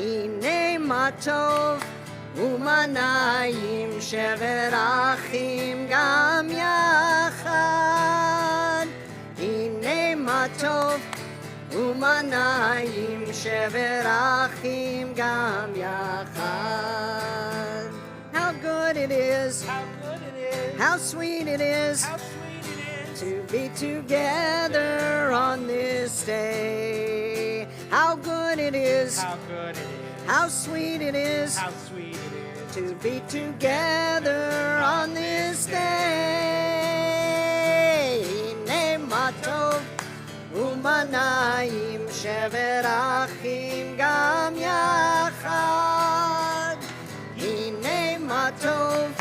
הנה מה טוב ומה נעים שבר אחים גם יחד. הנה מה טוב ומה נעים שבר אחים גם יחד. How good it is, how sweet it is, to be together on this day. How good it is, how sweet it is, to be together on this day. הנה מה טוב ומה נעים שבר אחים גם יחד. הנה מה טוב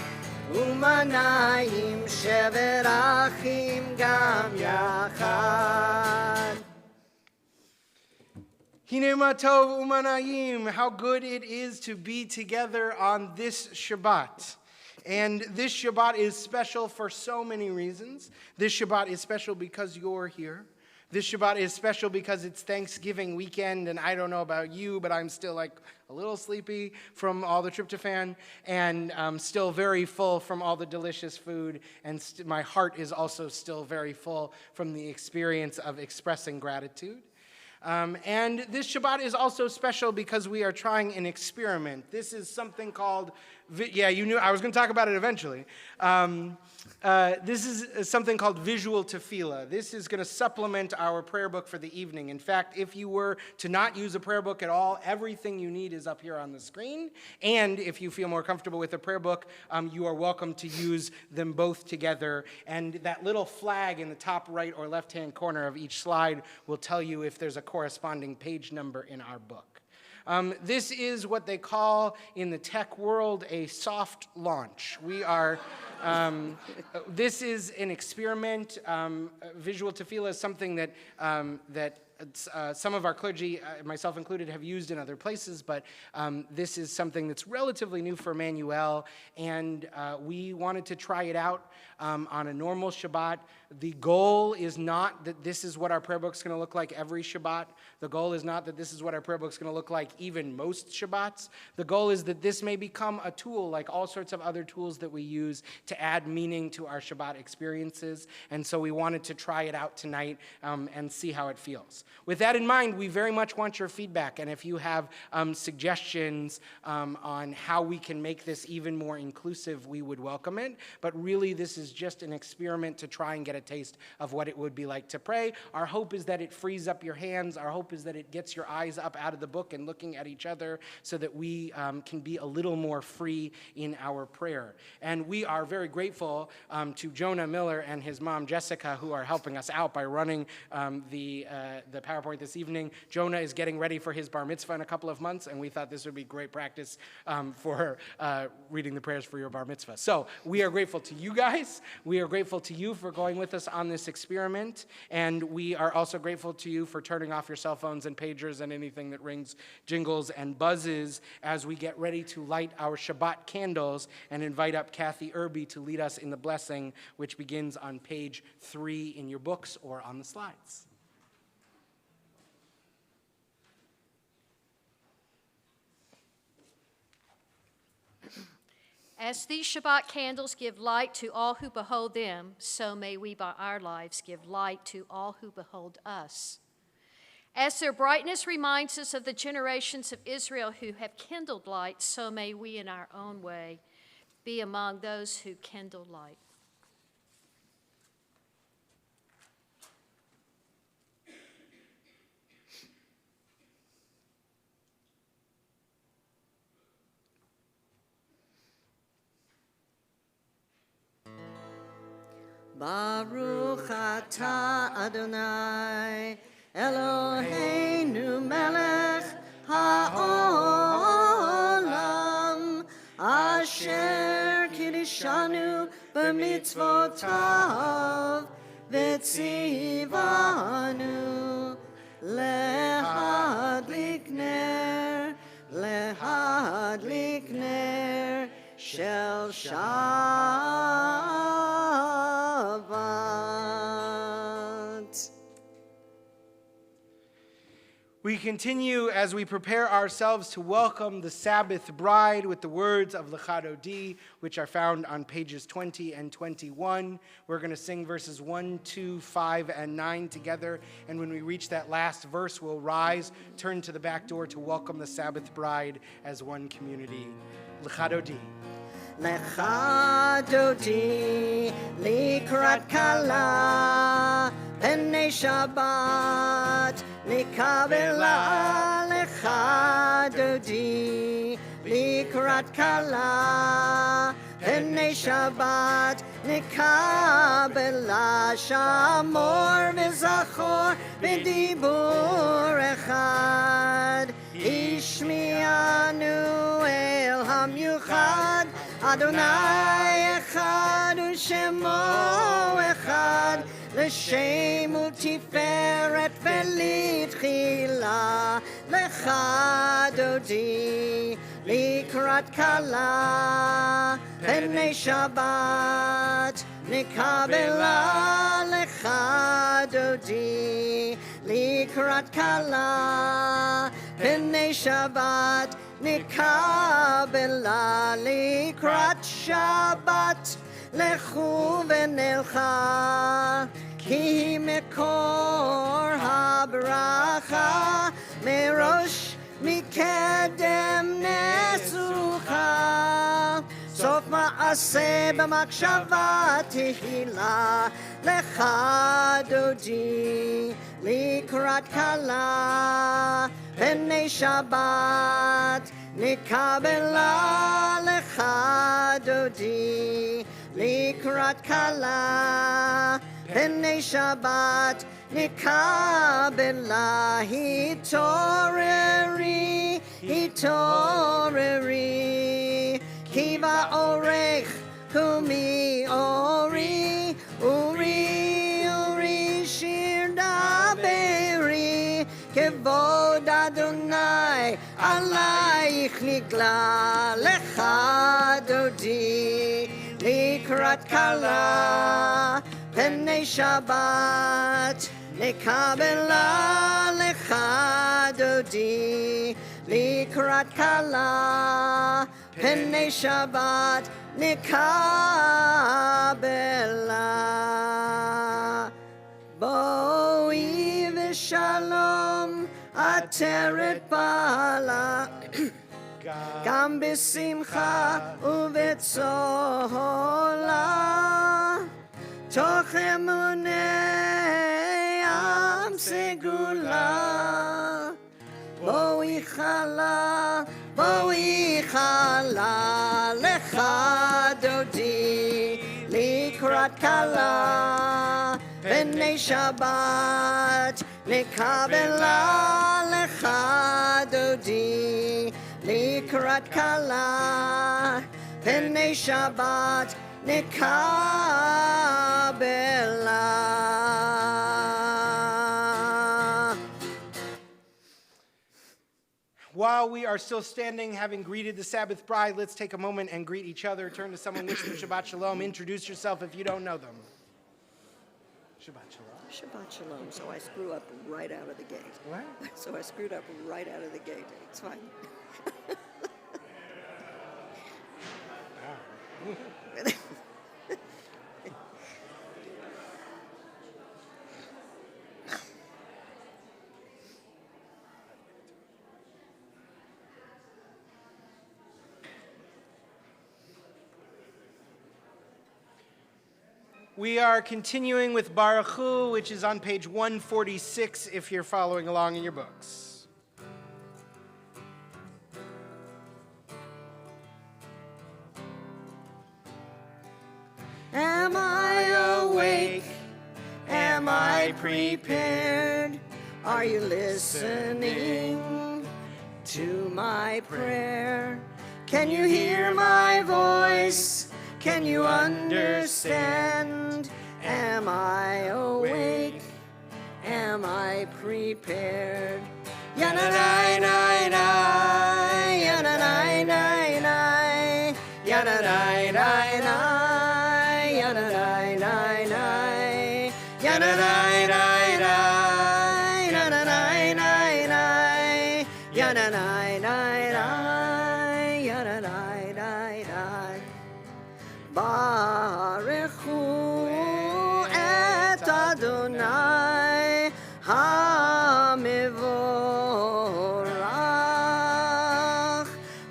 ומה נעים שבר אחים גם יחד. Hine ma tov umanayim, how good it is to be together on this Shabbat. And this Shabbat is special for so many reasons. This Shabbat is special because you're here. This Shabbat is special because it's Thanksgiving weekend, and I don't know about you, but I'm still like a little sleepy from all the tryptophan, and I'm still very full from all the delicious food, and my heart is also still very full from the experience of expressing gratitude. And this Shabbat is also special because we are trying an experiment. This is something called, you knew I was going to talk about it eventually. This is something called visual tefillah. This is going to supplement our prayer book for the evening. In fact, if you were to not use a prayer book at all, everything you need is up here on the screen. And if you feel more comfortable with a prayer book, you are welcome to use them both together. And that little flag in the top right or left-hand corner of each slide will tell you if there's a corresponding page number in our book. This is what they call in the tech world a soft launch. We are, this is an experiment. Visual tefillah is something that some of our clergy, myself included, have used in other places, but this is something that's relatively new for Emmanuel, and we wanted to try it out on a normal Shabbat. The goal is not that this is what our prayer book's going to look like every Shabbat. The goal is not that this is what our prayer book's going to look like even most Shabbats. The goal is that this may become a tool like all sorts of other tools that we use to add meaning to our Shabbat experiences, and so we wanted to try it out tonight and see how it feels. With that in mind, we very much want your feedback, and if you have suggestions on how we can make this even more inclusive, we would welcome it. But really, this is just an experiment to try and get a taste of what it would be like to pray. Our hope is that it frees up your hands. Our hope is that it gets your eyes up out of the book and looking at each other so that we can be a little more free in our prayer. And we are very grateful to Jonah Miller and his mom, Jessica, who are helping us out by running the PowerPoint this evening. Jonah is getting ready for his bar mitzvah in a couple of months, and we thought this would be great practice for reading the prayers for your bar mitzvah. So we are grateful to you guys. We are grateful to you for going with us on this experiment, and we are also grateful to you for turning off your cell phones and pagers and anything that rings, jingles, and buzzes as we get ready to light our Shabbat candles and invite up Kathy Irby to lead us in the blessing, which begins on page 3 in your books or on the slides. As these Shabbat candles give light to all who behold them, so may we by our lives give light to all who behold us. As their brightness reminds us of the generations of Israel who have kindled light, so may we in our own way be among those who kindle light. Baruch atah Adonai Eloheinu melech haolam asher kiddushanu b'mitzvotav v'tzivanu lehadlik ner shel Shabbat. We continue as we prepare ourselves to welcome the Sabbath bride with the words of Lecha Dodi, which are found on pages 20 and 21. We're going to sing verses 1, 2, 5, and 9 together. And when we reach that last verse, we'll rise, turn to the back door to welcome the Sabbath bride as one community. Lecha Dodi. Lecha Dodi likrat kala Penei Shabbat Nikabela Lecha Dodi Likrat Kala Penei Shabbat Nikabela Shamor V'Zachor B'dibur Echad Ishmianu El Hamyuchad Adonai Echad U'Shemo Echad L'shem u'tiferet v'litchila Lecha Dodi likrat kala Penei Shabbat Nikabela Lecha Dodi likrat kala Penei Shabbat Nikabela likrat Shabbat Lechu v'nelcha Ki mekor habracha Merosh mikedem nesucha Sof ma'aseh b'makshava tehila Lecha Dodi likrat kala Penei Shabbat Nikabela Lecha Dodi Likrat Kala Penei Shabbat Nikabela Hitoreri Kiva Orech Kumi Ori Uri Shir Daberi Kevod Adonai Alayich Nigla Lecha Dodi Likrat Kala Penei Shabbat Nikabela Lecha Dodi Likrat Kala Penei Shabbat Nikabela Boi v'shalom Ateret bala Gam b'simcha u'betzola Toch emunei am segula Boi chala Lecha Dodi Likrat kala Penei Shabbat Nikabela Lecha Dodi Likrat kala Penei Shabbat Nikabela. While we are still standing, having greeted the Sabbath bride, let's take a moment and greet each other. Turn to someone, wish them Shabbat Shalom. Introduce yourself if you don't know them. Shabbat Shalom. Shabbat Shalom. So I screw up right out of the gate. What? So I screwed up right out of the gate. It's fine. We are continuing with Baruch Hu, which is on page 146 if you're following along in your books. Am I awake? Am I prepared? Are you listening to my prayer? Can you hear my voice? Can you understand? Am I awake? Am I prepared? Ya-na-na-na-na, ya-na-na-na-na, ya-na-na-na-na, ya-na-na-na-na, ya-na-na-na-na, ya-na-na-na-na. ברכו את אדוני המבורך.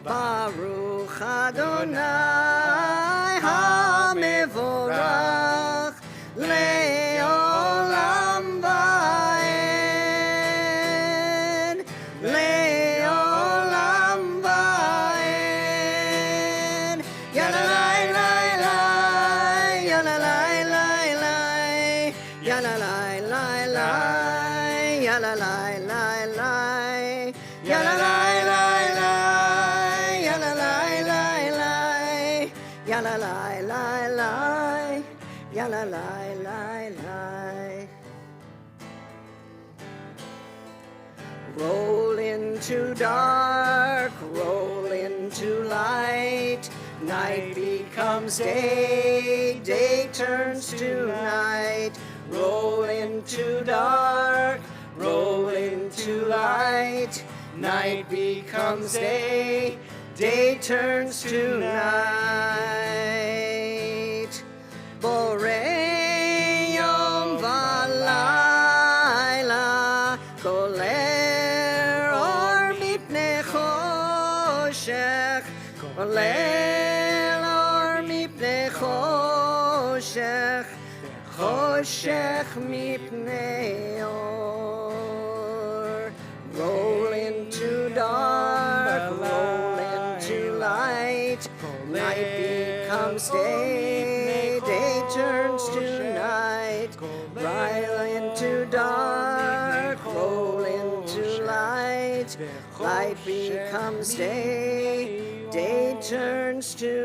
ברוך אדוני המבורך לעולם ועד. לעולם ועד. יאללה לי לי לי, יאללה לי לי לי, יאללה לי לי לי, יאללה לי לי לי, יאללה לי לי לי, יאללה לי לי לי, yalla lie lie lie, yalla lie lie lie. Roll into dark, roll into light. Night becomes day, day turns to night. Roll into dark, roll into light. Night becomes day, day turns to night. Borei yom v'layla, koler or mipnei choshech, koler or mipnei choshech, choshech mipnei or. Roll into dark, roll into light. Night becomes day, day turns to night. Roll into dark, roll into light. Light becomes day, day turns to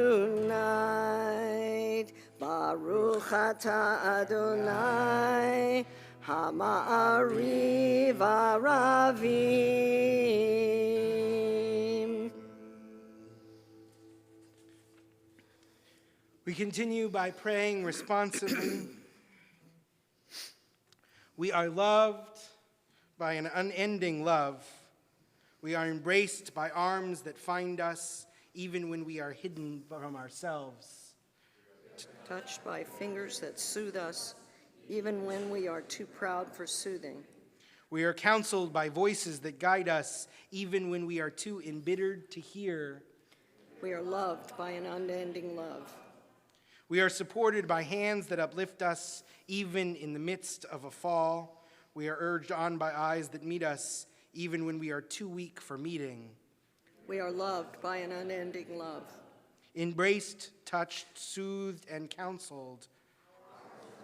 night. Baruch atah Adonai Hama'ariv Aravim. We continue by praying responsively. We are loved by an unending love. We are embraced by arms that find us even when we are hidden from ourselves. Touched by fingers that soothe us, even when we are too proud for soothing. We are counseled by voices that guide us, even when we are too embittered to hear. We are loved by an unending love. We are supported by hands that uplift us, even in the midst of a fall. We are urged on by eyes that meet us, even when we are too weak for meeting. We are loved by an unending love. Embraced, touched, soothed, and counseled.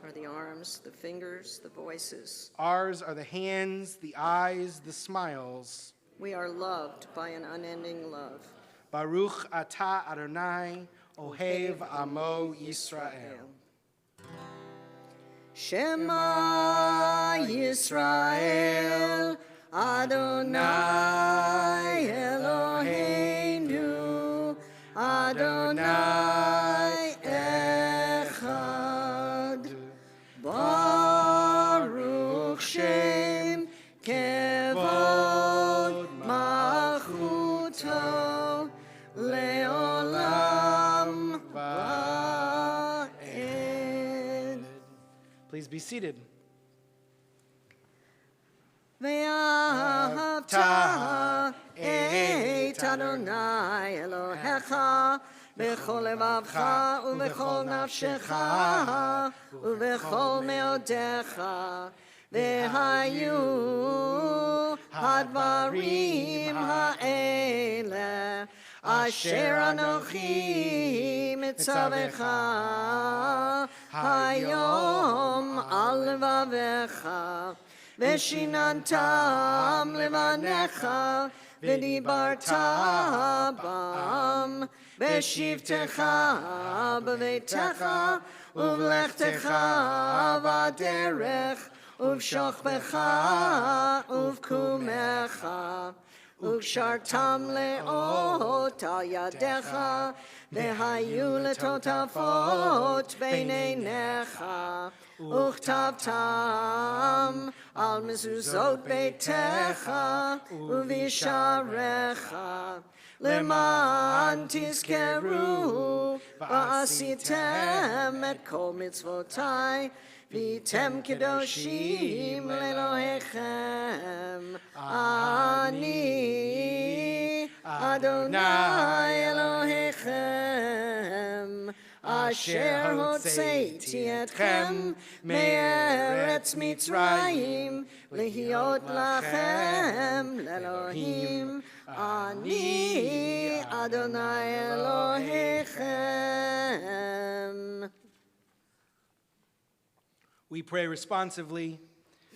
Are the arms, the fingers, the voices. Ours are the hands, the eyes, the smiles. We are loved by an unending love. Baruch atah Adonai, Ohev Amo Yisrael. Shema Yisrael, Adonai Eloheinu, Adonai Echad. Baruch Shem Kevod Malchuto Leolam Va'ed. Please be seated. Ve'ahavta et Adonai Elohecha b'chol levavcha u'b'chol nafshecha u'b'chol meodecha ve'hayu hadvarim ha'ele asher anochi mitzavecha hayom al levavecha ושיננתם לבניך, ודיברת בם, בשבתך בביתך, ובלכתך בדרך, ובשוכבך ובקומך, וקשרתם לאות על ידיך, והיו לטוטפות בין עיניך, וכתבתם על מזוזות ביתך ובשעריך, למען תזכרו ועשיתם את כל מצוותיי והייתם קדושים לאלוהיכם. אני אדוני אלוהיכם אשר הוצאתי אתכם מארץ מצרים להיות לכם לאלוהים. אני אדוני אלוהיכם. We pray responsively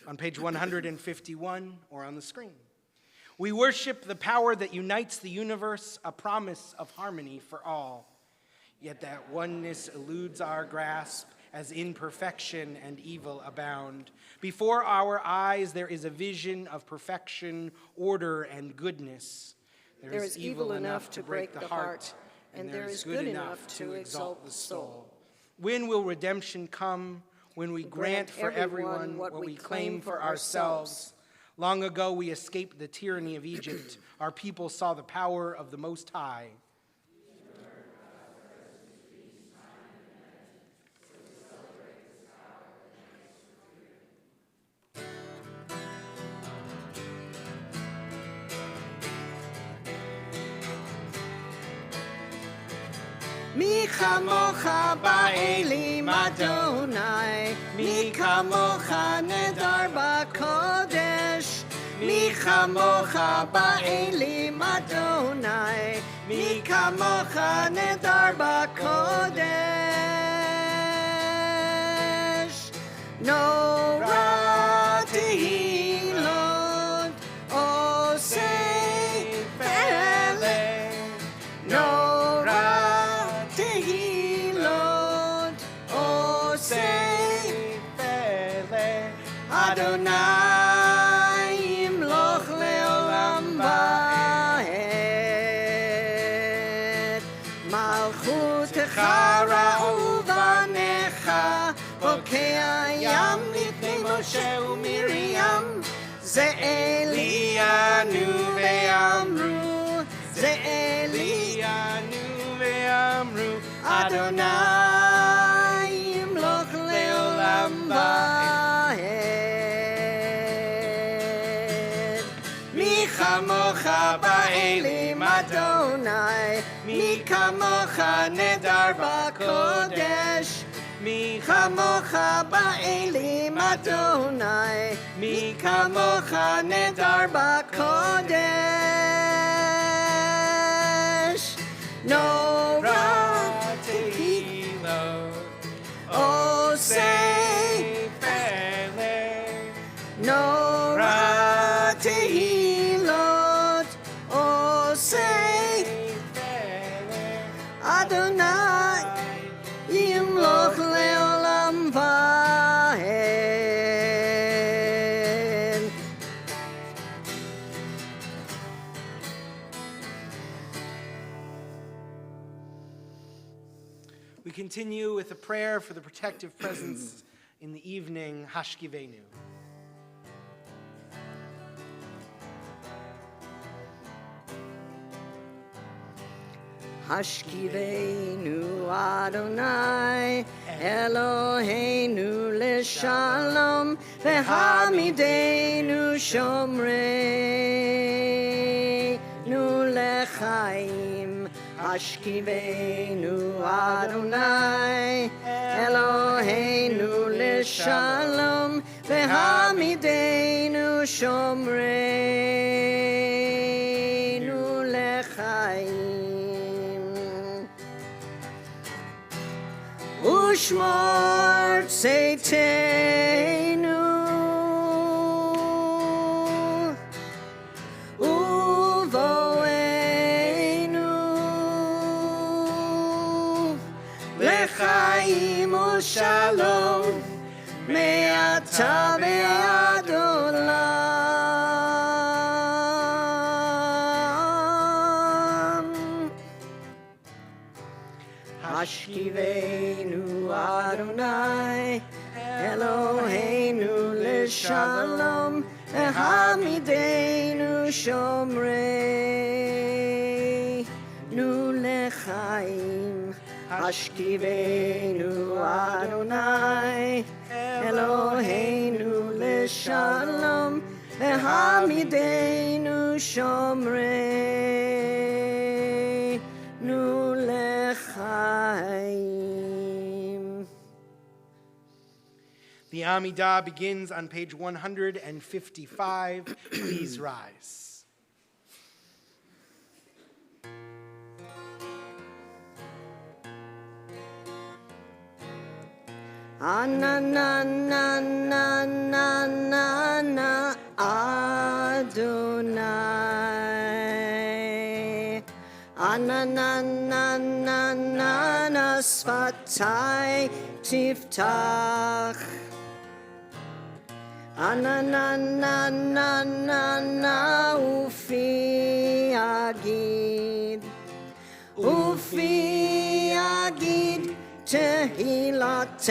on page 151 or on the screen. We worship the power that unites the universe, a promise of harmony for all. Yet that oneness eludes our grasp as imperfection and evil abound. Before our eyes there is a vision of perfection, order, and goodness. There is evil enough to break the heart, and there is good enough to exalt the soul. When will redemption come? When we grant for everyone what we claim for ourselves. Long ago we escaped the tyranny of Egypt. Our people saw the power of the Most High. מי כמוך באלים אדוני, מי כמוך נדר בקודש, מי כמוך באלים אדוני, מי כמוך נדר בקודש. נורא תהילות עושה פלא, Adonai yimloch leolam va'ed. Malchutecha ra'u banecha, bokei hayam lifnei Moshe uMiriam. Ze Elianu ve'amru, ze Elianu ve'amru. Adonai yimloch leolam va'ed. Mi chamocha ba'elim Adonai, mi kamocha nedar ba'kodesh. Mi chamocha ba'elim Adonai, mi kamocha nedar ba'kodesh. Nora tehilot osei pele. Nora tehilot osei pele. Adonai yimloch leolam va'ed. We continue with a prayer for the protective presence in the evening, Hashkivenu. Hashkivenu Adonai Eloheinu leshalom v'hamidenu shomreinu lechaim. Hashkivenu Adonai Eloheinu leshalom v'hamidenu shomreinu lechaim. Ushmor tzeitenu uvoenu lechaim ushalom me'ata ve'ad olam. Hashkivenu Adonai Eloheinu leshalom v'hamidenu shomreinu chaim. Hashkivenu Adonai Eloheinu l'shalom v'hamidenu shomreinu l'chaim. The Amidah begins on page 155. Please rise. Anananananana Adonai Anananananana Sfatai Tiftach Anananananana Ufi Agid Ufi Agid Tehilatecha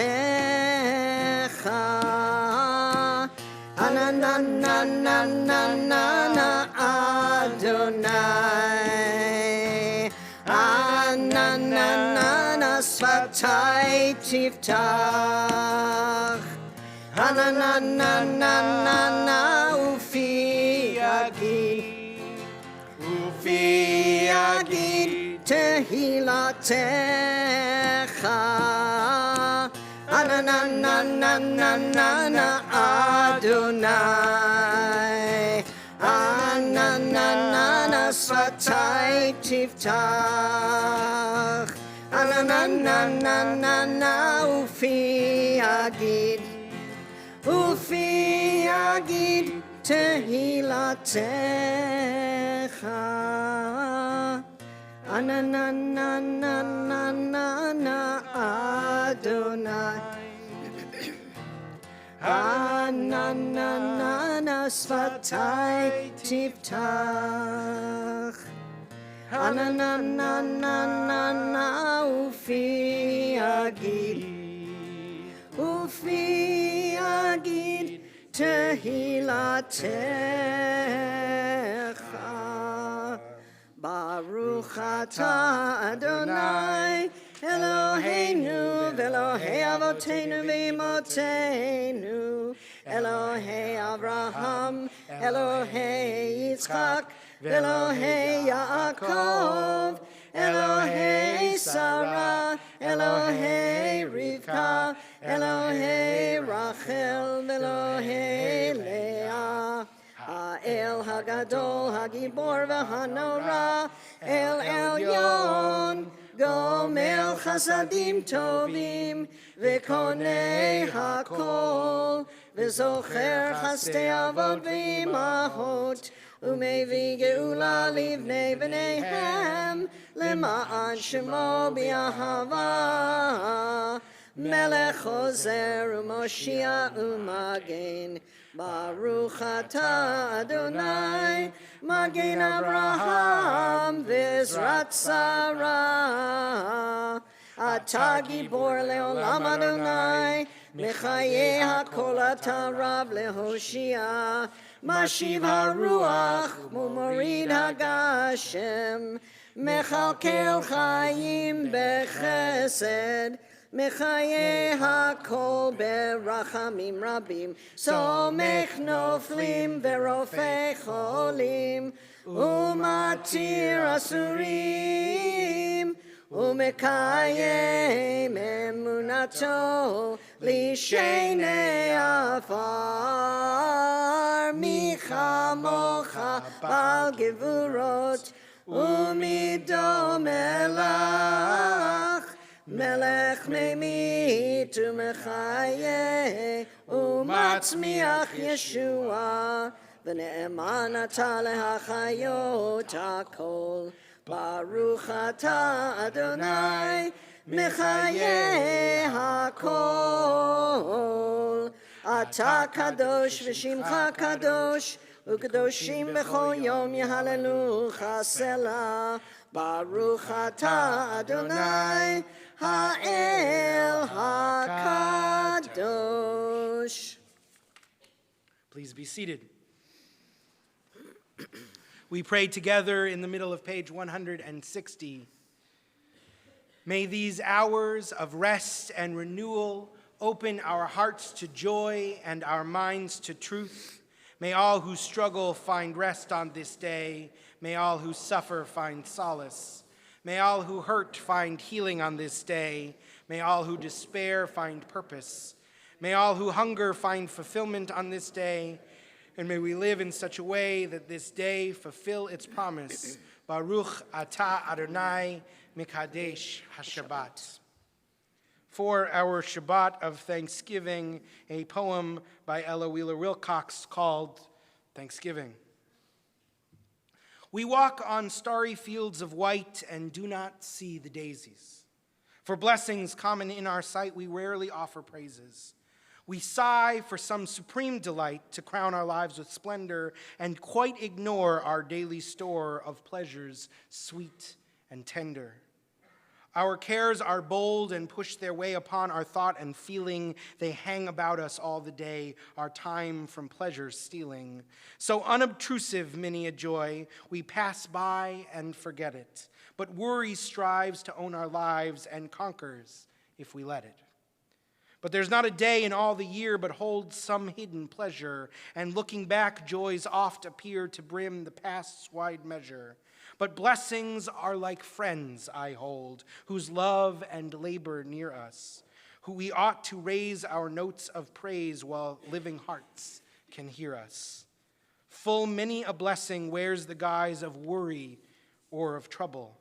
Anananananana Adonai Ananana Sfatai Tiftach Ananananana Ufi Agid Ufi Agid Tehilatecha Anananananana Adonai Ananana Sfatai Tiftach Ananananana Ufi Agid Ufi Agid Tehilatecha Anananananana Adonai Ananana Sfatai Tiftach Ananananana Ufi Agid Ufi Agid Tehilatecha Baruch atah Adonai Eloheinu v'Elohei Avotenu v'Imotenu Elohei Avraham Elohei Yitzchak v'Elohei Yaakov Elohei Sarah Elohei Rivka Elohei Rachel v'Elohei Leah El Hagadol, Hagibor v'Hanora, El Elyon, Gomel Chasadim Tovim, V'Konei Hakol, V'Zocher Chastei Avot v'Imahot, Umevi Geula Livnei B'neihem, Lema'an Shemo B'Ahava, Melech Chozer u'Moshiach u'Magen, Baruch atah Adonai, Magen Avraham v'Ezrat Sarah. Atah Gibor le'olam Adonai, Mechayeh hakol atah Rav lehoshia. Mashiv haruach u'morid hagashem, Mechalkel chayim bechesed. Mechayeh hakol berachamim rabim, somech noflim verofei cholim, umatir asurim, umekayem emunato lishenei afar, michamocha bal gevurot, umidom elach. Melech memit u'mechayeh u'matzmiach Yeshua v'ne'eman atah lehachayot hakol. Baruch atah Adonai mechayeh hakol. Atah kadosh v'shimcha kadosh u'kadoshim b'chol yom yehalelucha selah. Baruch atah Adonai Ha'el HaKadosh. Please be seated. We pray together in the middle of page 160. May these hours of rest and renewal open our hearts to joy and our minds to truth. May all who struggle find rest on this day. May all who suffer find solace. May all who hurt find healing on this day. May all who despair find purpose. May all who hunger find fulfillment on this day. And may we live in such a way that this day fulfill its promise. Baruch atah Adonai Mikadesh HaShabbat. For our Shabbat of Thanksgiving, a poem by Ella Wheeler Wilcox called Thanksgiving. We walk on starry fields of white and do not see the daisies. For blessings common in our sight, we rarely offer praises. We sigh for some supreme delight to crown our lives with splendor and quite ignore our daily store of pleasures, sweet and tender. Our cares are bold and push their way upon our thought and feeling. They hang about us all the day, our time from pleasure stealing. So unobtrusive many a joy, we pass by and forget it. But worry strives to own our lives and conquers if we let it. But there's not a day in all the year but holds some hidden pleasure, and looking back, joys oft appear to brim the past's wide measure. But blessings are like friends, I hold, whose love and labor near us, who we ought to raise our notes of praise while living hearts can hear us. Full many a blessing wears the guise of worry or of trouble.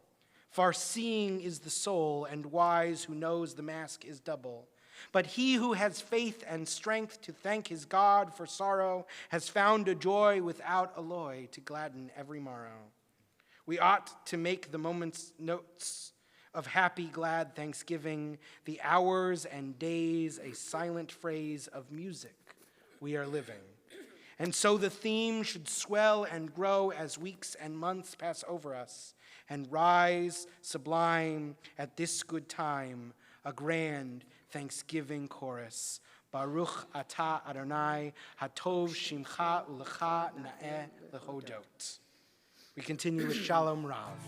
Far-seeing is the soul, and wise who knows the mask is double. But he who has faith and strength to thank his God for sorrow has found a joy without alloy to gladden every morrow. We ought to make the moment's notes of happy, glad thanksgiving, the hours and days a silent phrase of music we are living. And so the theme should swell and grow as weeks and months pass over us, and rise sublime at this good time, a grand Thanksgiving chorus. Baruch atah Adonai, hatov shimcha ulecha na'eh lehodot. We continue with Shalom Rav.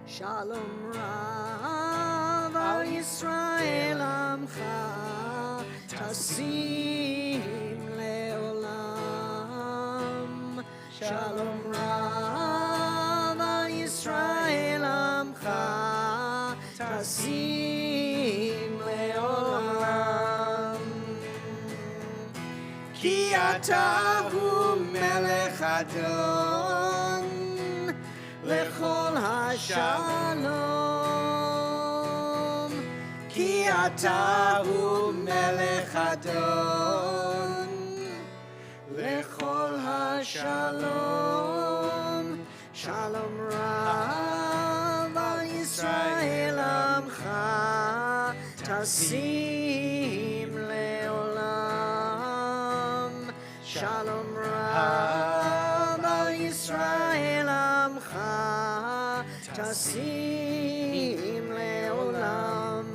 Shalom Rav al Yisrael amcha tasim leolam. Shalom Rav al Yisrael amcha tasim leolam. Ki ata hu melech adon lechol hashalom. Ki ata hu melech adon lechol hashalom. Shalom Rav al Yisrael amcha tasim leolam. Shalom Rav al Yisrael amcha tasim leolam.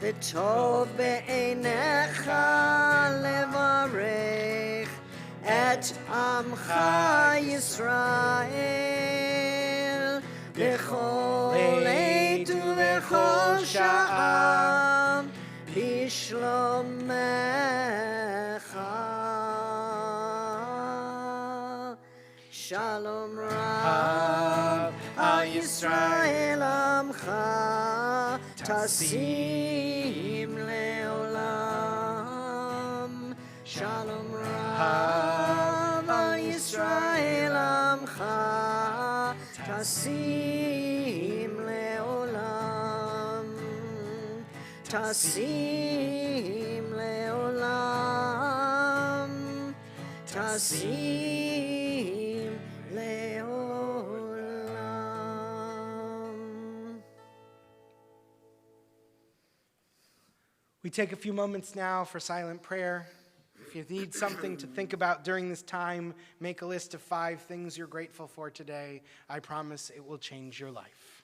V'tov be'einecha levarech et amcha Yisrael b'chol עת ובכל שעה בשלומך. Shalom Rav al Yisrael amcha tasim leolam. Shalom Rav al Yisrael amcha tasim leolam. Tasim leolam. Tasim leolam. We take a few moments now for silent prayer. If you need something to think about during this time, make a list of 5 things you're grateful for today. I promise it will change your life.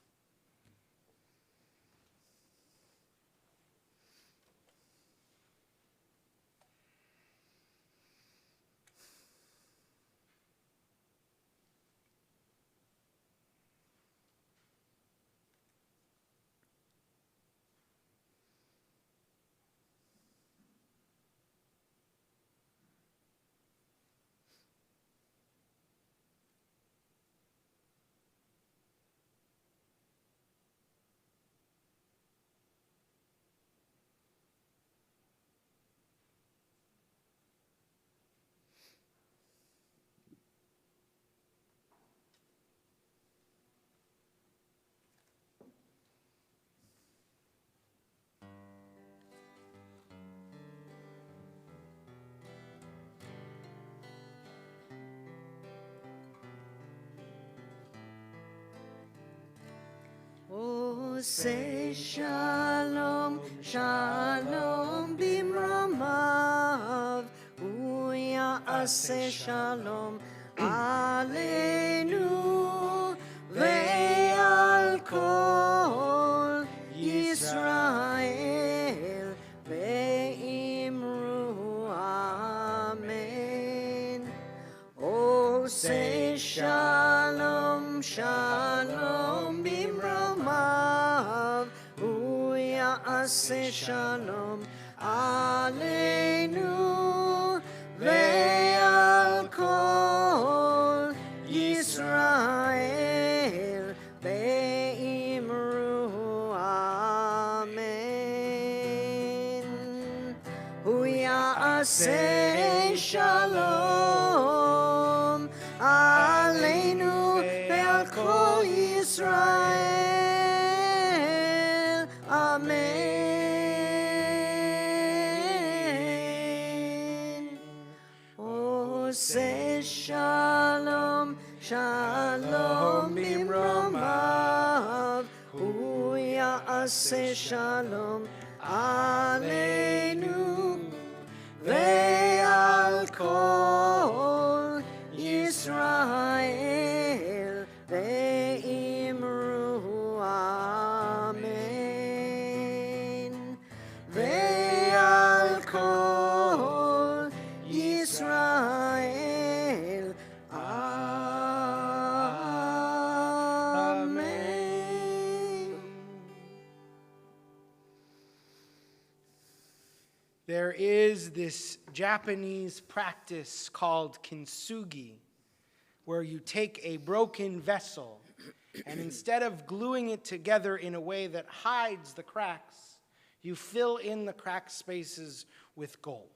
Say shalom, shalom bimromav, uya'aseh shalom aleinu ve'al kol Yisrael ve'imru amen. Oh, say shalom, shalom bimromav, uya'aseh shalom aleinu ve'al kol Yisrael ve'imru amen. Uya'aseh shalom aleinu ve'al kol Yisrael. Amen. Oh, say shalom, shalom bimromav, uya'aseh shalom aleinu ve'al kol Yisrael ve'imru amen. Ve'al kol Yisrael amen. There is this Japanese practice called kintsugi, where you take a broken vessel and instead of gluing it together in a way that hides the cracks, you fill in the crack spaces with gold.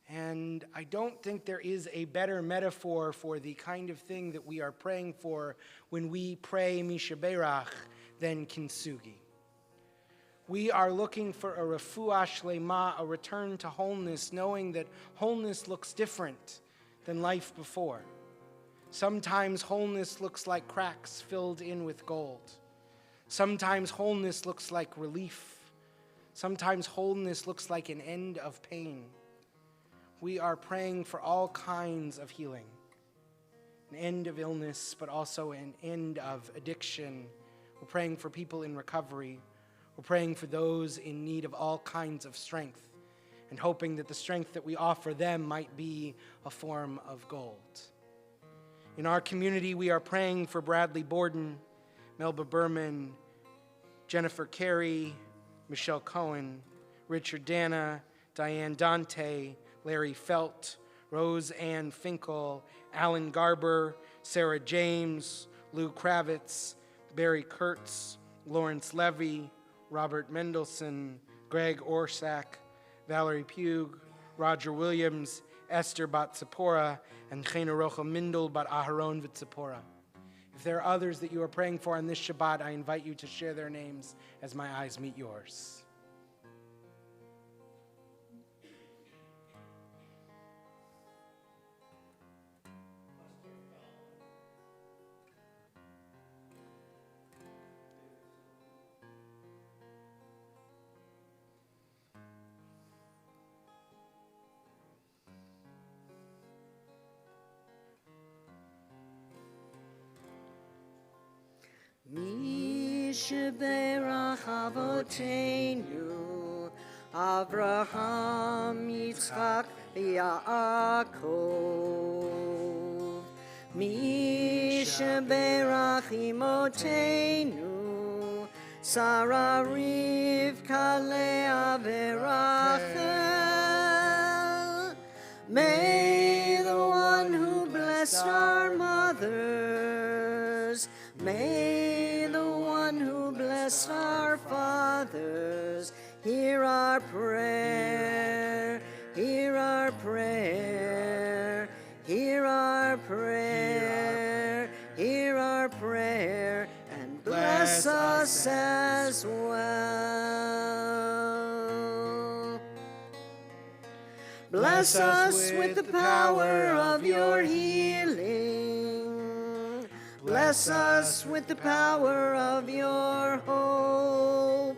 And I don't think there is a better metaphor for the kind of thing that we are praying for when we pray Mishaberach than kintsugi. We are looking for a refuah shlema, a return to wholeness, knowing that wholeness looks different than life before. Sometimes wholeness looks like cracks filled in with gold. Sometimes wholeness looks like relief. Sometimes wholeness looks like an end of pain. We are praying for all kinds of healing. An end of illness, but also an end of addiction. We're praying for people in recovery. We're praying for those in need of all kinds of strength and hoping that the strength that we offer them might be a form of gold. In our community, we are praying for Bradley Borden, Melba Berman, Jennifer Carey, Michelle Cohen, Richard Dana, Diane Dante, Larry Felt, Rose Ann Finkel, Alan Garber, Sarah James, Lou Kravitz, Barry Kurtz, Lawrence Levy, Robert Mendelson, Greg Orsak, Valerie Pugh, Roger Williams, Esther Bat Tzipora, and Chena Rocha Mindel Bat Aharon V'Tzipora. If there are others that you are praying for on this Shabbat, I invite you to share their names as my eyes meet yours. Mishaberach Avoteinu, Avraham, Yitzchak, Yaakov. Mishaberach Imotenu, Sarah, Rivka, Leah, Rachel. May the one who blessed our mothers, may the one who blessed our fathers, hear our prayer, hear our prayer, hear our prayer, hear our prayer, and bless us as well. Bless us with the power of your healing. Bless us with the power of your hope.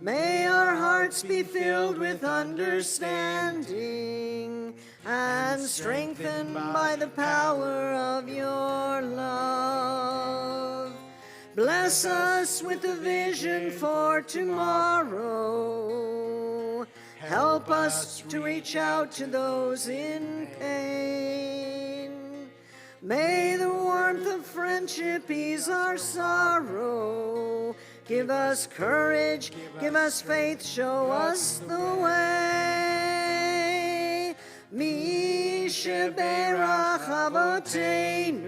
May our hearts be filled with understanding and strengthened by the power of your love. Bless us with a vision for tomorrow. Help us to reach out to those in pain. May the warmth of friendship ease our sorrow. Give us courage, give us faith, show us the way. Mi sheberach avoteinu,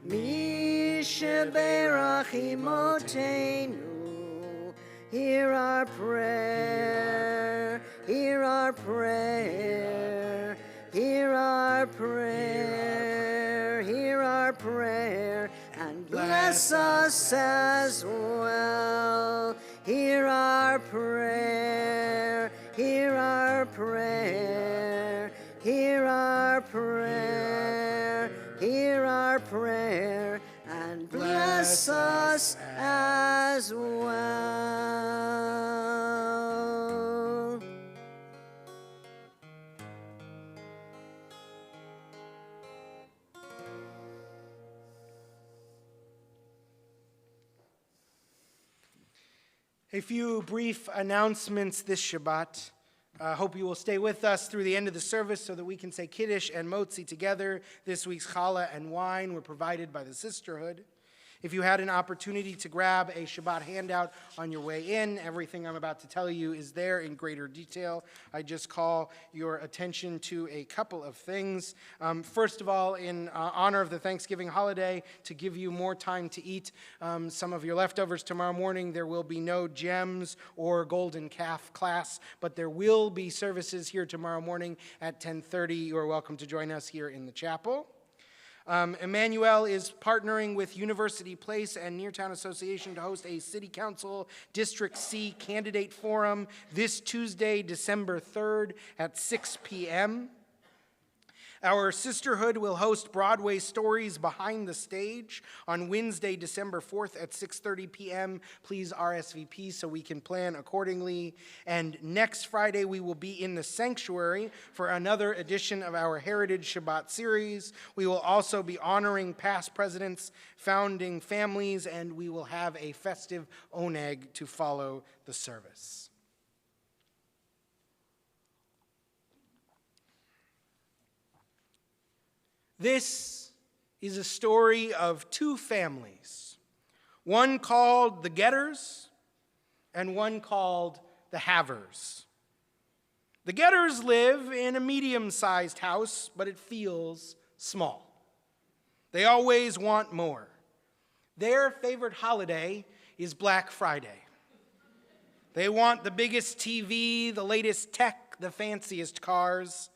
mi sheberach imotenu. Hear our prayer, hear our prayer, hear our prayer, hear our prayer, and bless us as well. Hear our prayer, hear our prayer, hear our prayer, hear our prayer, and bless us as well. A few brief announcements this Shabbat. I hope you will stay with us through the end of the service so that we can say Kiddush and Motzi together. This week's challah and wine were provided by the sisterhood. If you had an opportunity to grab a Shabbat handout on your way in, everything I'm about to tell you is there in greater detail. I just call your attention to a couple of things. First of all, in honor of the Thanksgiving holiday, to give you more time to eat some of your leftovers tomorrow morning, there will be no gems or golden calf class, but there will be services here tomorrow morning at 10:30. You are welcome to join us here in the chapel. Emanu is partnering with University Place and Neartown Association to host a City Council District C Candidate Forum this Tuesday, December 3rd at 6 p.m. Our sisterhood will host Broadway Stories Behind the Stage on Wednesday, December 4th at 6:30 p.m. Please RSVP so we can plan accordingly. And next Friday, we will be in the sanctuary for another edition of our Heritage Shabbat series. We will also be honoring past presidents, founding families, and we will have a festive oneg to follow the service. This is a story of two families, one called the Getters and one called the Havers. The Getters live in a medium-sized house, but it feels small. They always want more. Their favorite holiday is Black Friday. They want the biggest TV, the latest tech, the fanciest cars.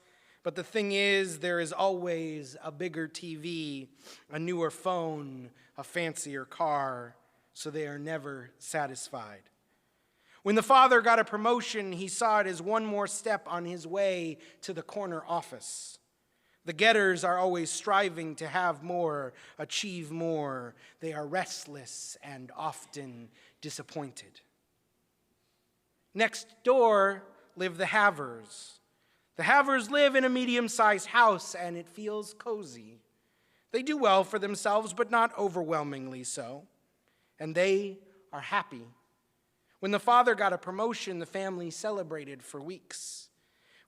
But the thing is, there is always a bigger TV, a newer phone, a fancier car, so they are never satisfied. When the father got a promotion, he saw it as one more step on his way to the corner office. The Getters are always striving to have more, achieve more. They are restless and often disappointed. Next door live the Havers. The Havers live in a medium-sized house, and it feels cozy. They do well for themselves, but not overwhelmingly so. And they are happy. When the father got a promotion, the family celebrated for weeks.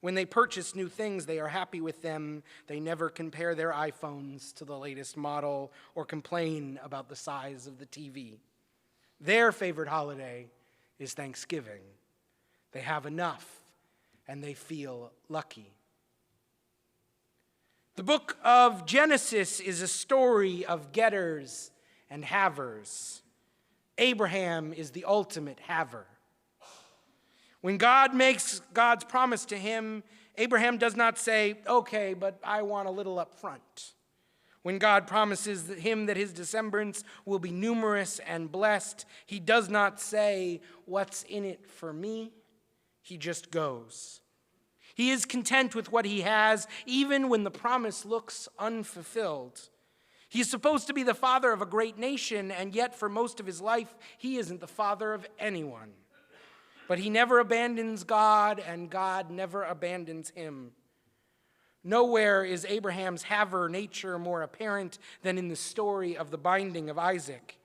When they purchase new things, they are happy with them. They never compare their iPhones to the latest model or complain about the size of the TV. Their favorite holiday is Thanksgiving. They have enough, and they feel lucky. The book of Genesis is a story of getters and havers. Abraham is the ultimate haver. When God makes God's promise to him, Abraham does not say, okay, but I want a little up front. When God promises him that his descendants will be numerous and blessed, he does not say, what's in it for me? He just goes. He is content with what he has, even when the promise looks unfulfilled. He's supposed to be the father of a great nation, and yet for most of his life, he isn't the father of anyone. But he never abandons God, and God never abandons him. Nowhere is Abraham's haver nature more apparent than in the story of the binding of Isaac.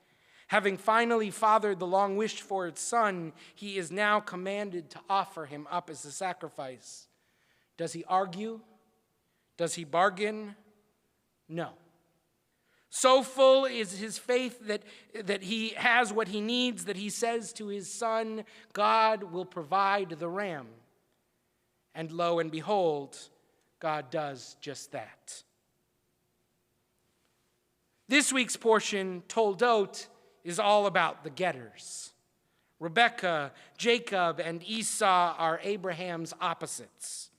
Having finally fathered the long-wished-for son, he is now commanded to offer him up as a sacrifice. Does he argue? Does he bargain? No. So full is his faith that he has what he needs that he says to his son, God will provide the ram. And lo and behold, God does just that. This week's portion, Toldot, is all about the getters. Rebekah, Jacob, and Esau are Abraham's opposites.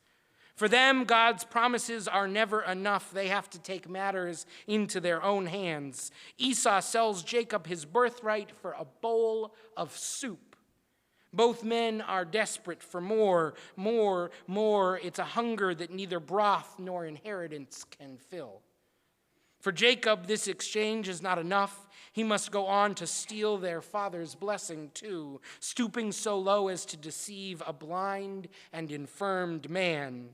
For them, God's promises are never enough. They have to take matters into their own hands. Esau sells Jacob his birthright for a bowl of soup. Both men are desperate for more. It's a hunger that neither broth nor inheritance can fill. For Jacob, this exchange is not enough. He must go on to steal their father's blessing too, stooping so low as to deceive a blind and infirmed man.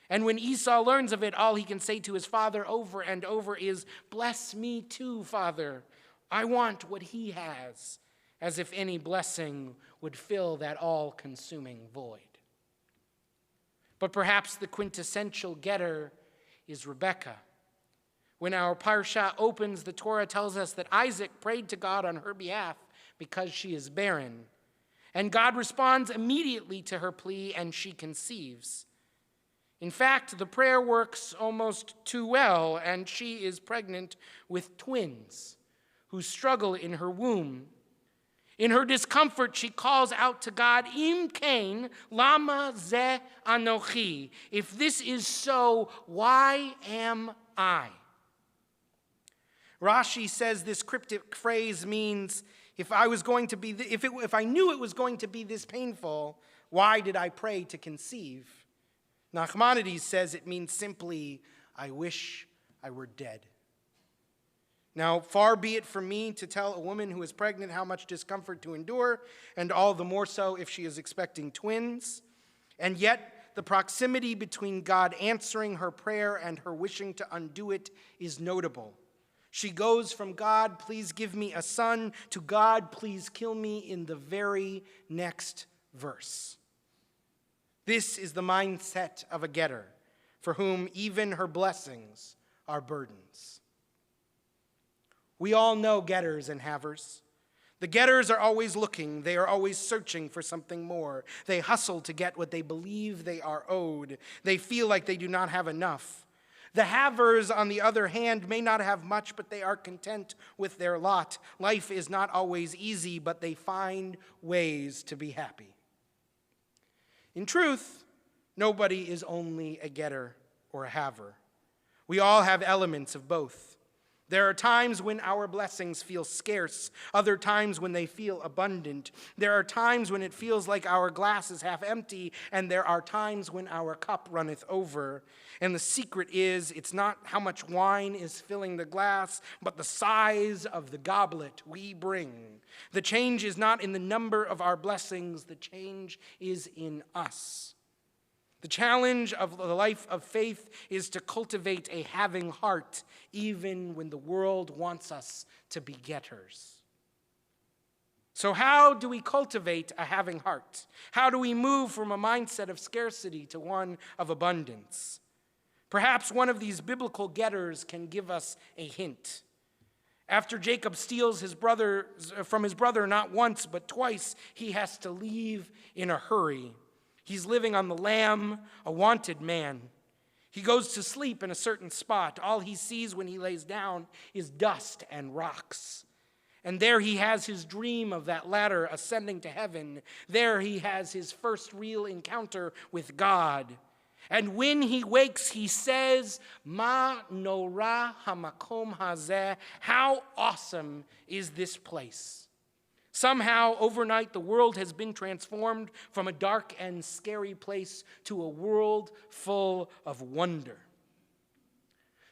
And when Esau learns of it, all he can say to his father over and over is, bless me too, Father. I want what he has, as if any blessing would fill that all-consuming void. But perhaps the quintessential getter is Rebekah. When our parsha opens, the Torah tells us that Isaac prayed to God on her behalf because she is barren. And God responds immediately to her plea, and she conceives. In fact, the prayer works almost too well, and she is pregnant with twins who struggle in her womb. In her discomfort, she calls out to God, Im kain lama ze anochi. If this is so, why am I? Rashi says this cryptic phrase means, if I knew it was going to be this painful, why did I pray to conceive? Nachmanides says it means simply, I wish I were dead. Now, far be it from me to tell a woman who is pregnant how much discomfort to endure, and all the more so if she is expecting twins. And yet, the proximity between God answering her prayer and her wishing to undo it is notable. She goes from God, please give me a son, to God, please kill me in the very next verse. This is the mindset of a getter, for whom even her blessings are burdens. We all know getters and havers. The getters are always looking. They are always searching for something more. They hustle to get what they believe they are owed. They feel like they do not have enough. The havers, on the other hand, may not have much, but they are content with their lot. Life is not always easy, but they find ways to be happy. In truth, nobody is only a getter or a haver. We all have elements of both. There are times when our blessings feel scarce, other times when they feel abundant. There are times when it feels like our glass is half empty, and there are times when our cup runneth over. And the secret is, it's not how much wine is filling the glass, but the size of the goblet we bring. The change is not in the number of our blessings, the change is in us. The challenge of the life of faith is to cultivate a having heart, even when the world wants us to be getters. So how do we cultivate a having heart? How do we move from a mindset of scarcity to one of abundance? Perhaps one of these biblical getters can give us a hint. After Jacob steals from his brother not once but twice, he has to leave in a hurry. He's living on the lam, a wanted man. He goes to sleep in a certain spot. All he sees when he lays down is dust and rocks. And there he has his dream of that ladder ascending to heaven. There he has his first real encounter with God. And when he wakes, he says, Ma nora hamakom hazeh. How awesome is this place? Somehow, overnight, the world has been transformed from a dark and scary place to a world full of wonder.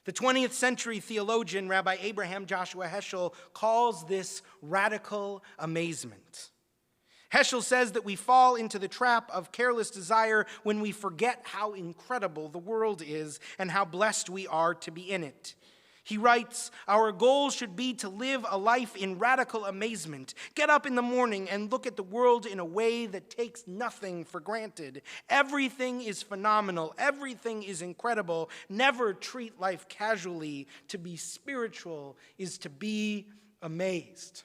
The 20th century theologian, Rabbi Abraham Joshua Heschel, calls this radical amazement. Heschel says that we fall into the trap of careless desire when we forget how incredible the world is and how blessed we are to be in it. He writes, "Our goal should be to live a life in radical amazement. Get up in the morning and look at the world in a way that takes nothing for granted. Everything is phenomenal. Everything is incredible. Never treat life casually. To be spiritual is to be amazed."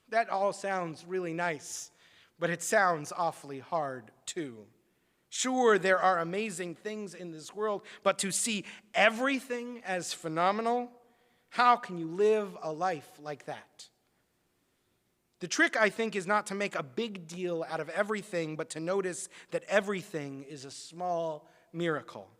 That all sounds really nice, but it sounds awfully hard too. Sure, there are amazing things in this world, but to see everything as phenomenal, how can you live a life like that? The trick, I think, is not to make a big deal out of everything, but to notice that everything is a small miracle.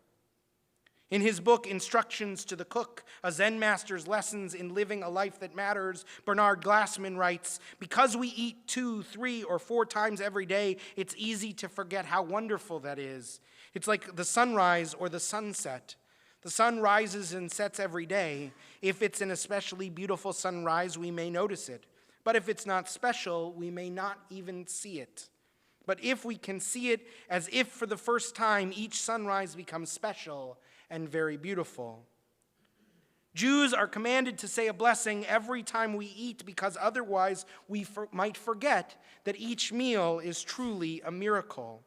In his book, Instructions to the Cook, a Zen master's lessons in living a life that matters, Bernard Glassman writes, "Because we eat 2, 3, or 4 times every day, it's easy to forget how wonderful that is. It's like the sunrise or the sunset. The sun rises and sets every day. If it's an especially beautiful sunrise, we may notice it. But if it's not special, we may not even see it. But if we can see it as if for the first time, each sunrise becomes special and very beautiful." Jews are commanded to say a blessing every time we eat because otherwise we might forget that each meal is truly a miracle.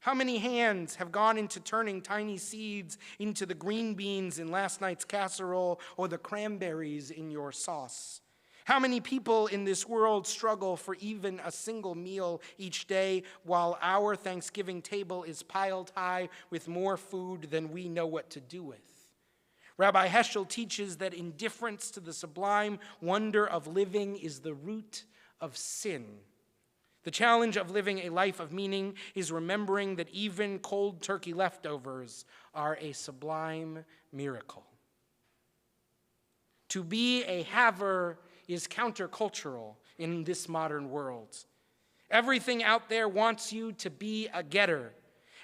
How many hands have gone into turning tiny seeds into the green beans in last night's casserole or the cranberries in your sauce? How many people in this world struggle for even a single meal each day while our Thanksgiving table is piled high with more food than we know what to do with? Rabbi Heschel teaches that indifference to the sublime wonder of living is the root of sin. The challenge of living a life of meaning is remembering that even cold turkey leftovers are a sublime miracle. To be a haver is countercultural in this modern world. Everything out there wants you to be a getter.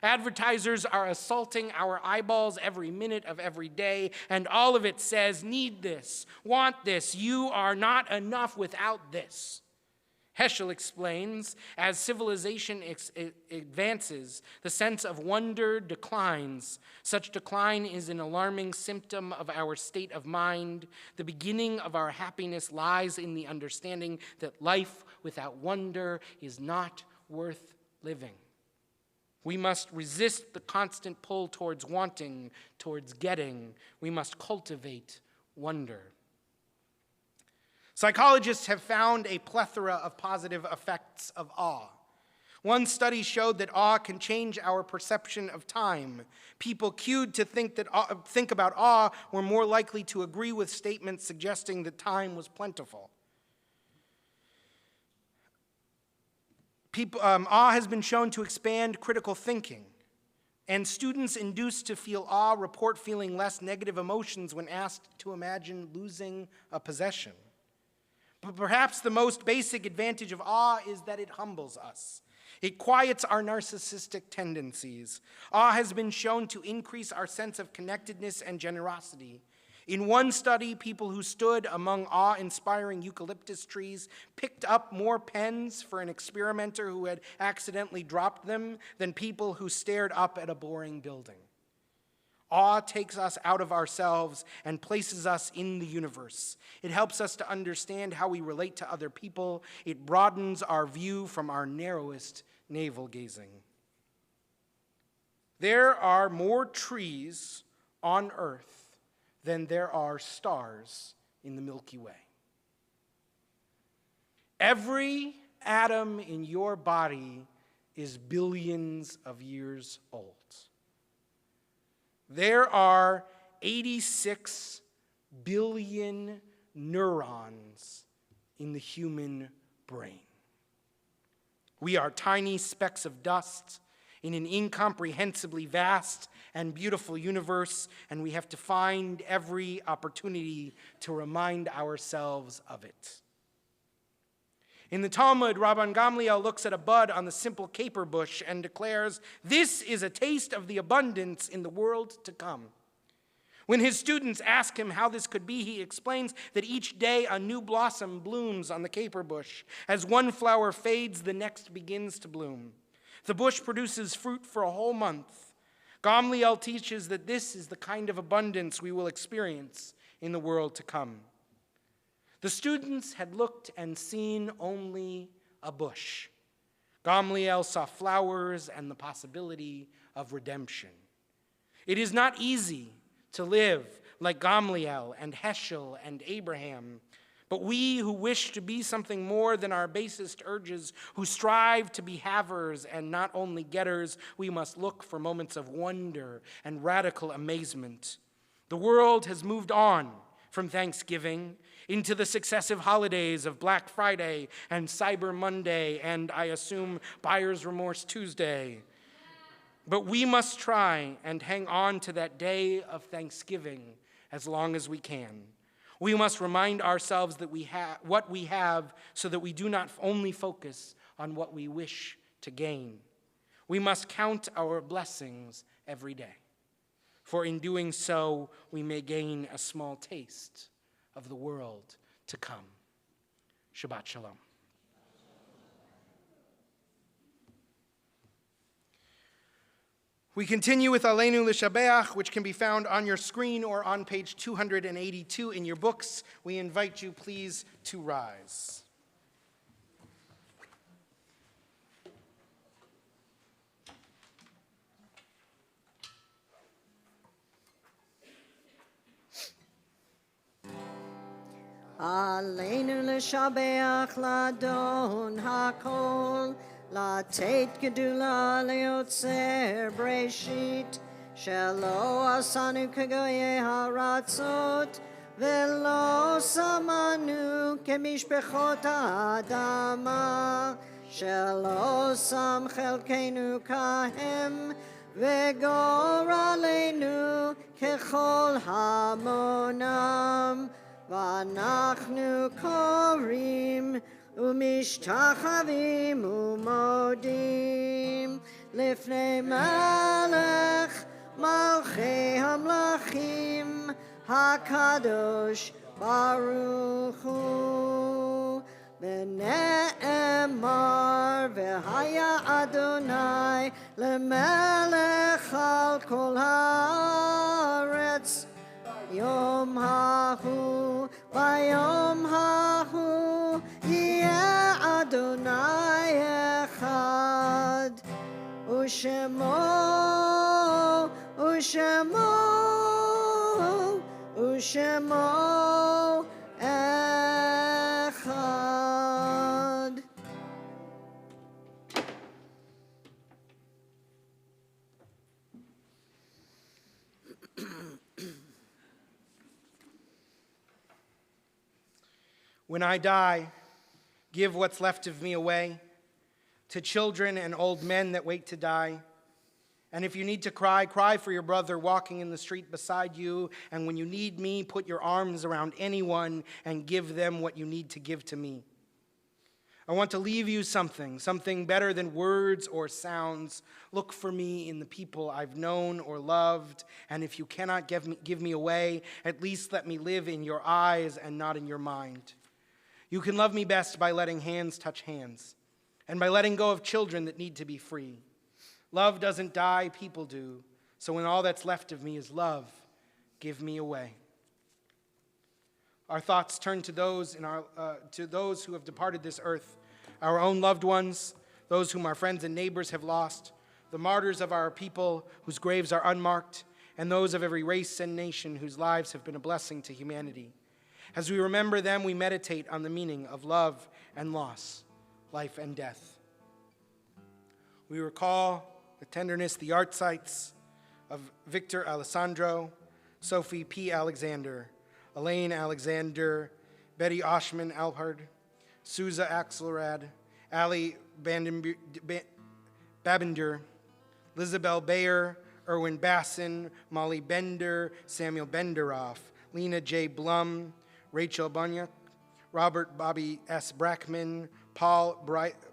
Advertisers are assaulting our eyeballs every minute of every day, and all of it says, need this, want this, you are not enough without this. Heschel explains, as civilization advances, the sense of wonder declines. Such decline is an alarming symptom of our state of mind. The beginning of our happiness lies in the understanding that life without wonder is not worth living. We must resist the constant pull towards wanting, towards getting. We must cultivate wonder. Psychologists have found a plethora of positive effects of awe. One study showed that awe can change our perception of time. People cued to think about awe were more likely to agree with statements suggesting that time was plentiful. Awe has been shown to expand critical thinking, and students induced to feel awe report feeling less negative emotions when asked to imagine losing a possession. But perhaps the most basic advantage of awe is that it humbles us. It quiets our narcissistic tendencies. Awe has been shown to increase our sense of connectedness and generosity. In one study, people who stood among awe-inspiring eucalyptus trees picked up more pens for an experimenter who had accidentally dropped them than people who stared up at a boring building. Awe takes us out of ourselves and places us in the universe. It helps us to understand how we relate to other people. It broadens our view from our narrowest navel-gazing. There are more trees on earth than there are stars in the Milky Way. Every atom in your body is billions of years old. There are 86 billion neurons in the human brain. We are tiny specks of dust in an incomprehensibly vast and beautiful universe, and we have to find every opportunity to remind ourselves of it. In the Talmud, Rabban Gamliel looks at a bud on the simple caper bush and declares, "This is a taste of the abundance in the world to come." When his students ask him how this could be, he explains that each day a new blossom blooms on the caper bush. As one flower fades, the next begins to bloom. The bush produces fruit for a whole month. Gamliel teaches that this is the kind of abundance we will experience in the world to come. The students had looked and seen only a bush. Gamliel saw flowers and the possibility of redemption. It is not easy to live like Gamliel and Heschel and Abraham, but we who wish to be something more than our basest urges, who strive to be havers and not only getters, we must look for moments of wonder and radical amazement. The world has moved on from Thanksgiving into the successive holidays of Black Friday and Cyber Monday and, I assume, Buyer's Remorse Tuesday. But we must try and hang on to that day of Thanksgiving as long as we can. We must remind ourselves that what we have so that we do not only focus on what we wish to gain. We must count our blessings every day, for in doing so, we may gain a small taste of the world to come. Shabbat Shalom. We continue with Aleinu L'Shabeach, which can be found on your screen or on page 282 in your books. We invite you, please, to rise. Aleinu l'shabeach l'Adon hakol, לתת גדולה ליוצר בראשית, שלא עשנו כגויי הארצות, ולא שמנו כמשפחות האדמה, שלא שם חלקנו כהם, וגורלנו ככל המונם, ואנחנו קוראים ומשתחווים ומודים לפני מלך מלכי המלכים הקדוש ברוך הוא. ונאמר והיה אדוני למלך על כל הארץ יום ההוא ביום ההוא יהיה אדוני אחד ושמו אחד. When I die, give what's left of me away to children and old men that wait to die. And if you need to cry, cry for your brother walking in the street beside you. And when you need me, put your arms around anyone and give them what you need to give to me. I want to leave you something better than words or sounds. Look for me in the people I've known or loved. And if you cannot give me away, at least let me live in your eyes and not in your mind. You can love me best by letting hands touch hands and by letting go of children that need to be free. Love doesn't die, people do. So when all that's left of me is love, give me away. Our thoughts turn to those who have departed this earth, our own loved ones, those whom our friends and neighbors have lost, the martyrs of our people whose graves are unmarked, and those of every race and nation whose lives have been a blessing to humanity. As we remember them, we meditate on the meaning of love and loss, life and death. We recall with tenderness the art sites of Victor Alessandro, Sophie P. Alexander, Elaine Alexander, Betty Oshman Alpard, Souza Axelrad, Ali Babinder, Lizabelle Bayer, Erwin Bassin, Molly Bender, Samuel Benderoff, Lena J. Blum, Rachel Bunyak, Robert Bobby S. Brackman, Paul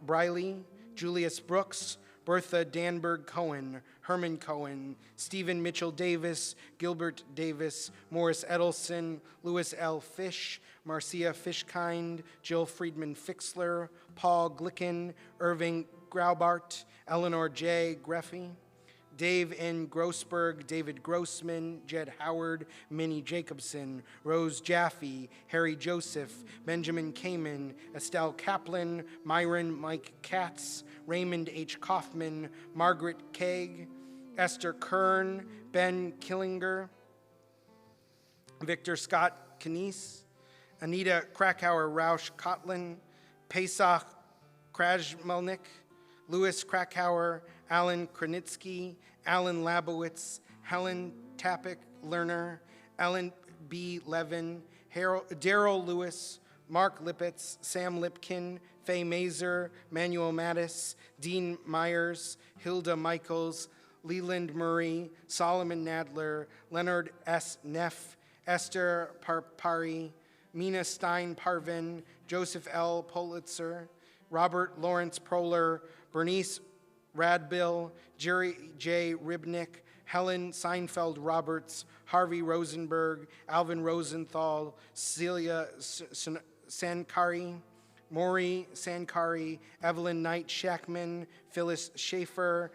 Briley, Julius Brooks, Bertha Danberg Cohen, Herman Cohen, Stephen Mitchell Davis, Gilbert Davis, Morris Edelson, Louis L. Fish, Marcia Fishkind, Jill Friedman Fixler, Paul Glicken, Irving Graubart, Eleanor J. Greffy, Dave N. Grossberg, David Grossman, Jed Howard, Minnie Jacobson, Rose Jaffe, Harry Joseph, Benjamin Kamen, Estelle Kaplan, Myron Mike Katz, Raymond H. Kaufman, Margaret Kaeg, Esther Kern, Ben Killinger, Victor Scott Knies, Anita Krakauer Rausch Kotlin, Pesach Krajmelnik, Louis Krakauer, Alan Kranitsky, Alan Labowitz, Helen Tapik Lerner, Ellen B. Levin, Daryl Lewis, Mark Lippitz, Sam Lipkin, Faye Mazer, Manuel Mattis, Dean Myers, Hilda Michaels, Leland Murray, Solomon Nadler, Leonard S. Neff, Esther Parpari, Mina Stein Parvin, Joseph L. Politzer, Robert Lawrence Proler, Bernice Radbill, Jerry J. Ribnick, Helen Seinfeld Roberts, Harvey Rosenberg, Alvin Rosenthal, Celia Sankari, Maury Sankari, Evelyn Knight Shackman, Phyllis Schaefer,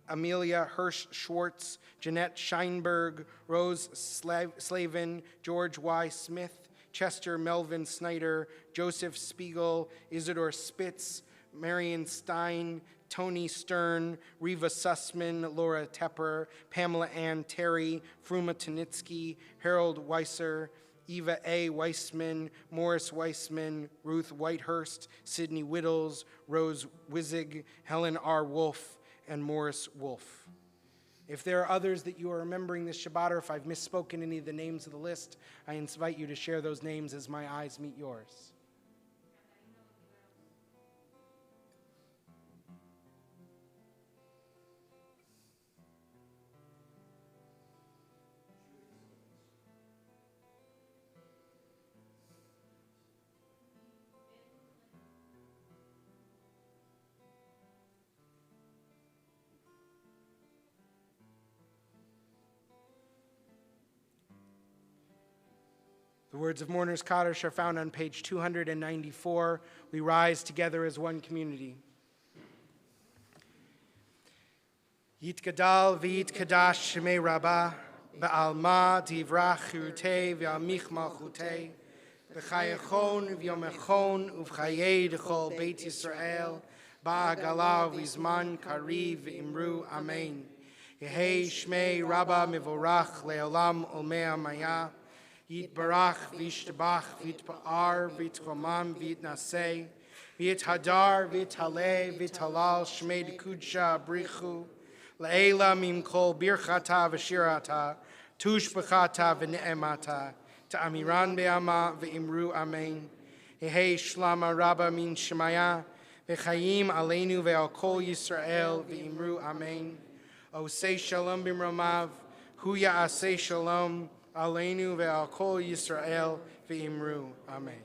Amelia Hirsch Schwartz, Jeanette Scheinberg, Rose Slavin, George Y. Smith, Chester Melvin Snyder, Joseph Spiegel, Isidore Spitz, Marion Stein, Tony Stern, Reva Sussman, Laura Tepper, Pamela Ann Terry, Fruma Tanitsky, Harold Weiser, Eva A. Weissman, Morris Weissman, Ruth Whitehurst, Sidney Whittles, Rose Wizig, Helen R. Wolf, and Morris Wolf. If there are others that you are remembering this Shabbat, or if I've misspoken any of the names of the list, I invite you to share those names as my eyes meet yours. The words of Mourner's Kaddish are found on page 294. We rise together as one community. Yitgadal v'yitkadash shemei Rabbah, ba'alma divrach chirutei v'almich malchutei, b'chayachon v'yomechon uv'chayei d'chol Beit Yisrael, ba'agala v'izman kariv v'imru amen. Yehei shmei Rabbah mivorach le'olam olmei amaya, Yitbarach v'yishtabach v'yitpa'ar v'yitchomam v'yitnaseh v'yithadar v'yithale v'yithalal shmei d'kudsha brichu le'ela mimkol birchata v'shirata tushbachata v'ne'emata ta'amiran be'ama v'imru amen. Yehei shlama rabba min shemaya v'chayim aleinu ve'al kol Yisrael v'imru amen. Osei shalom b'mromav hu ya'aseh shalom Aleinu ve'al kol Yisrael v'imru. Amen.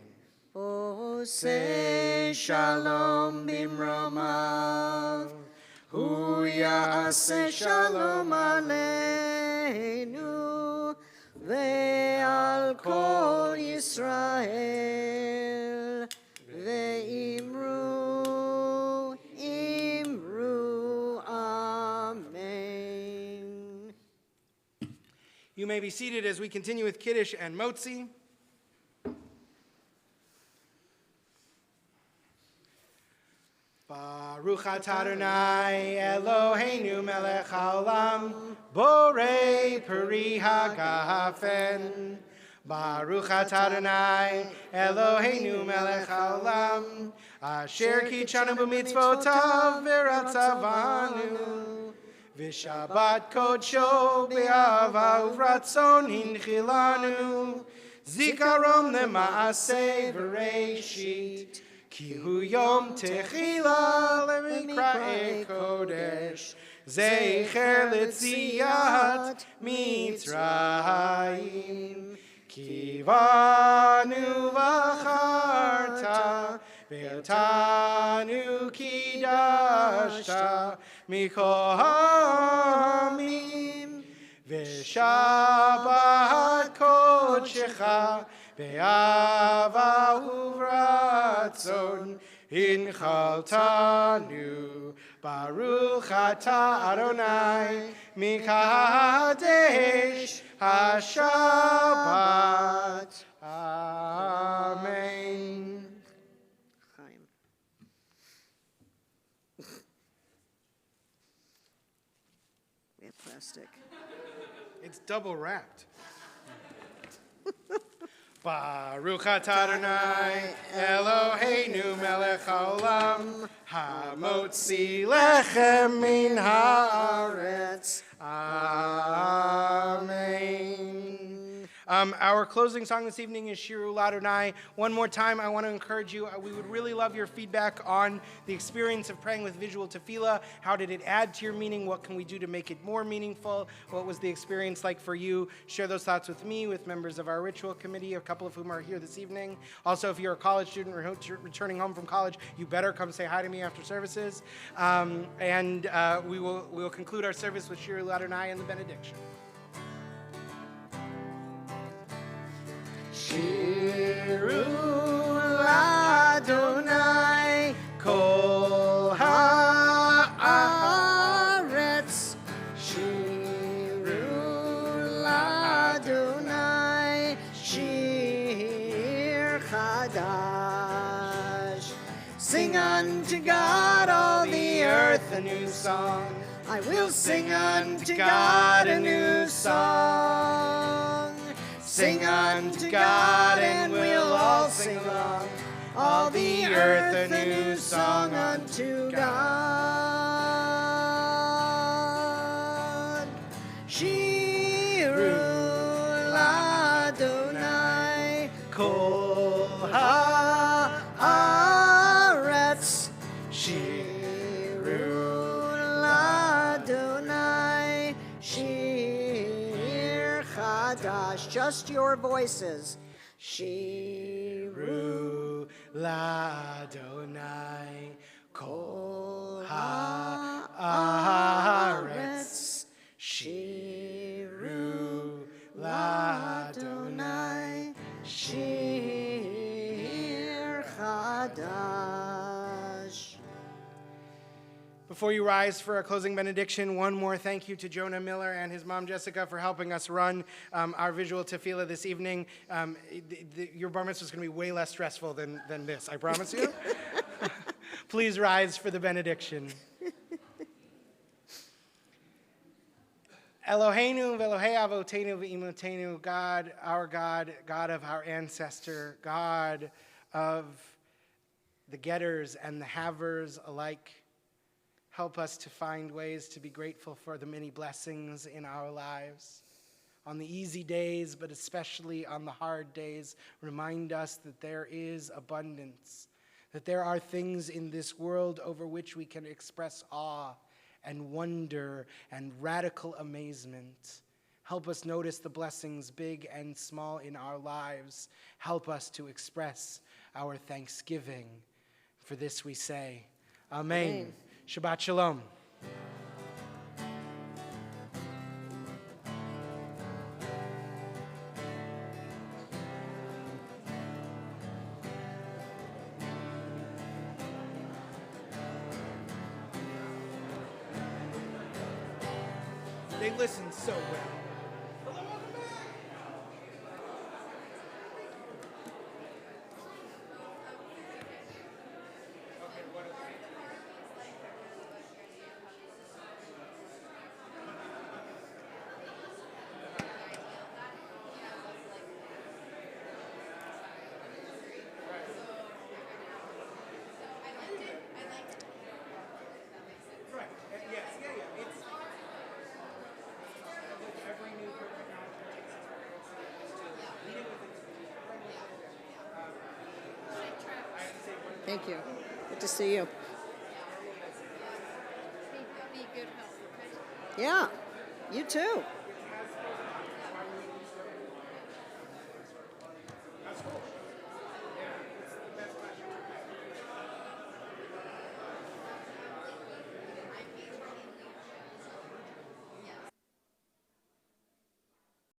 Oseh shalom bimromav, hu ya'aseh shalom aleinu ve'al kol Yisrael ve'imru. Amen. You may be seated as we continue with Kiddush and Motzi. Baruch atah Adonai Eloheinu melech haolam borei peri hagafen. Baruch atah Adonai Eloheinu melech haolam asher kitshanu b'mitzvotav v'ratzavanu. V'shabbat kodsho be'ava uvratzon hinchilanu zikaron lema'aseh v'reishit ki hu yom techila lemikra'e kodesh zecher letziat mitzrayim kivanu v'acharta Ve'otanu kidashta mikol ha'amim ve'shabbat kodshecha be'ava uvratzon Inchaltanu Baruch Atah Adonai Mikadesh HaShabbat. Amen. Chaim. We have plastic. It's double wrapped. Baruch atah Adonai Eloheinu melech haolam hamotzi lechem min haaretz. Amen. Our closing song this evening is Shiru Ladonai. One more time, I want to encourage you. We would really love your feedback on the experience of praying with visual tefillah. How did it add to your meaning? What can we do to make it more meaningful? What was the experience like for you? Share those thoughts with me, with members of our ritual committee, a couple of whom are here this evening. Also, if you're a college student returning home from college, you better come say hi to me after services. We will conclude our service with Shiru Ladonai and the benediction. Shiru Ladonai Kol Haaretz. Shiru Ladonai Shir Chadash. Sing unto God all the earth a new song. I will sing unto God a new song. Sing unto God and we'll all sing along. All the earth a new song unto God. Shiru Ladonai Kol Haaretz. Shiru Ladonai Shir Chadash. Just your voices. Shiru Ladonai Kol Haaretz. Shiru Ladonai Shir Chadash. Before you rise for our closing benediction, one more thank you to Jonah Miller and his mom Jessica for helping us run our visual tefillah this evening. Your bar mitzvah is going to be way less stressful than this, I promise you. Please rise for the benediction. Eloheinu v'Elohei avotenu v'imotenu, God, God of our ancestor, God of the getters and the havers alike. Help us to find ways to be grateful for the many blessings in our lives. On the easy days, but especially on the hard days, remind us that there is abundance, that there are things in this world over which we can express awe and wonder and radical amazement. Help us notice the blessings, big and small, in our lives. Help us to express our thanksgiving. For this we say, Amen. Amen. Shabbat Shalom. They listen so well. Thank you. Good to see you. Be good health, okay? Yeah, you too.